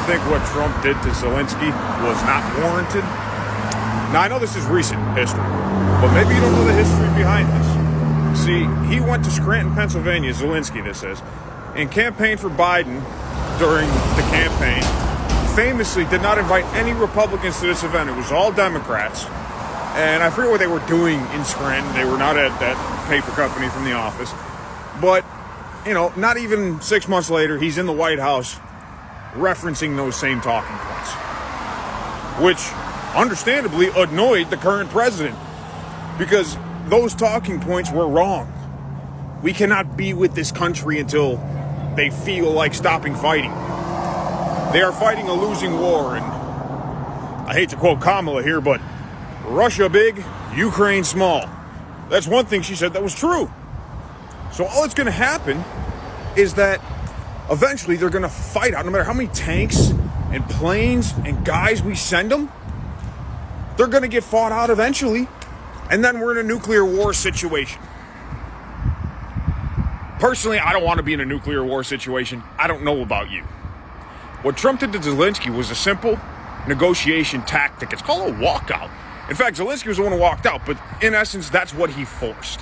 think what Trump did to Zelenskyy was not warranted. Now, I know this is recent history, but maybe you don't know the history behind this. See, he went to Scranton, Pennsylvania, Zelenskyy, this is, and campaigned for Biden during the campaign. Famously did not invite any Republicans to this event. It was all Democrats. And I forget what they were doing in Scranton. They were not at that paper company from the office. But, you know, not even 6 months later, he's in the White House referencing those same talking points, which understandably annoyed the current president because those talking points were wrong. We cannot be with this country until they feel like stopping fighting. They are fighting a losing war, and I hate to quote Kamala here, but Russia big, Ukraine small. That's one thing she said that was true. So all that's going to happen is that eventually they're going to fight out. No matter how many tanks and planes and guys we send them, they're going to get fought out eventually. And then we're in a nuclear war situation. Personally, I don't want to be in a nuclear war situation. I don't know about you. What Trump did to Zelenskyy was a simple negotiation tactic. It's called a walkout. In fact, Zelenskyy was the one who walked out, but in essence, that's what he forced.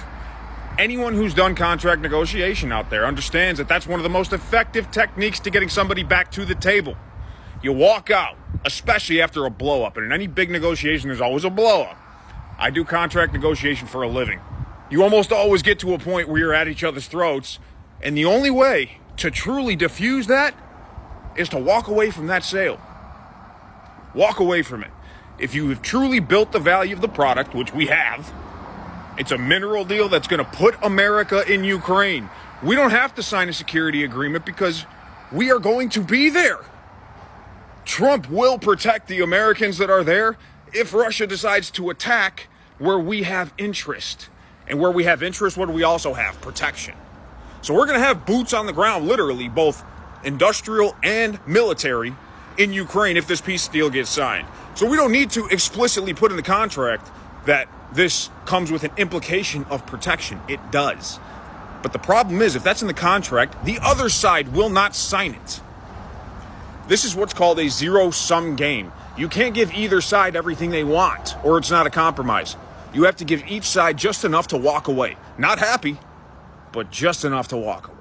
Anyone who's done contract negotiation out there understands that that's one of the most effective techniques to getting somebody back to the table. You walk out, especially after a blow-up. And in any big negotiation, there's always a blow-up. I do contract negotiation for a living. You almost always get to a point where you're at each other's throats, and the only way to truly diffuse that is to walk away from that sale. Walk away from it. If you have truly built the value of the product, which we have, it's a mineral deal that's going to put America in Ukraine. We don't have to sign a security agreement because we are going to be there. Trump will protect the Americans that are there if Russia decides to attack where we have interest. And where we have interest, what do we also have? Protection. So we're going to have boots on the ground, literally, both industrial and military, in Ukraine if this peace deal gets signed. So we don't need to explicitly put in the contract that this comes with an implication of protection. It does. But the problem is, if that's in the contract, the other side will not sign it. This is what's called a zero-sum game. You can't give either side everything they want, or it's not a compromise. You have to give each side just enough to walk away. Not happy, but just enough to walk away.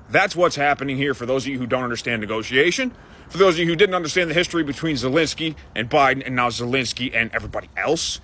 That's what's happening here for those of you who don't understand negotiation. For those of you who didn't understand the history between Zelenskyy and Biden, and now Zelenskyy and everybody else,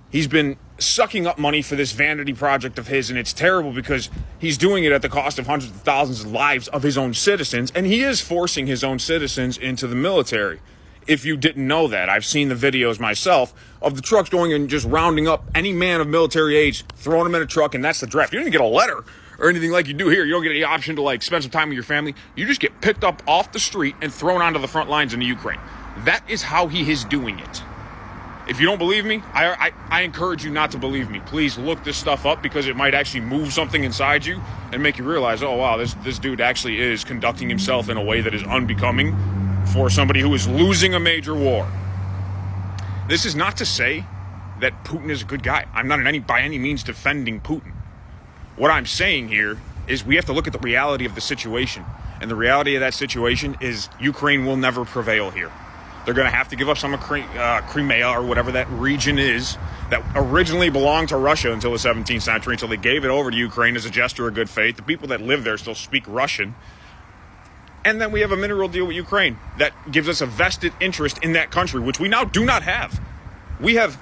he's been sucking up money for this vanity project of his, and it's terrible because he's doing it at the cost of hundreds of thousands of lives of his own citizens, and he is forcing his own citizens into the military. If you didn't know that, I've seen the videos myself of the trucks going and just rounding up any man of military age, throwing him in a truck, and that's the draft. You don't even get a letter or anything like you do here. You don't get the option to like spend some time with your family. You just get picked up off the street and thrown onto the front lines in the Ukraine. That is how he is doing it. If you don't believe me, I encourage you not to believe me. Please look this stuff up because it might actually move something inside you and make you realize, oh wow, this dude actually is conducting himself in a way that is unbecoming for somebody who is losing a major war. This is not to say that Putin is a good guy. I'm not by any means defending Putin. What I'm saying here is we have to look at the reality of the situation. And the reality of that situation is Ukraine will never prevail here. They're going to have to give up some of Crimea or whatever that region is that originally belonged to Russia until the 17th century, until they gave it over to Ukraine as a gesture of good faith. The people that live there still speak Russian. And then we have a mineral deal with Ukraine that gives us a vested interest in that country, which we now do not have. We have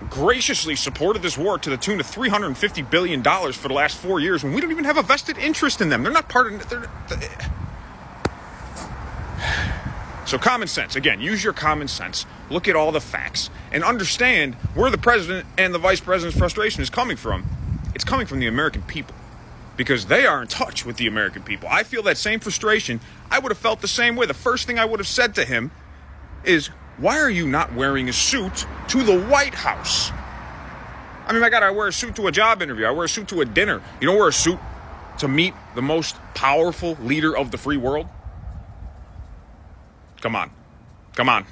graciously supported this war to the tune of $350 billion for the last 4 years when we don't even have a vested interest in them. They're not part of it. So common sense, again, use your common sense. Look at all the facts and understand where the president and the vice president's frustration is coming from. It's coming from the American people because they are in touch with the American people. I feel that same frustration. I would have felt the same way. The first thing I would have said to him is, why are you not wearing a suit to the White House? I mean, my God, I wear a suit to a job interview. I wear a suit to a dinner. You don't wear a suit to meet the most powerful leader of the free world? Come on. Come on.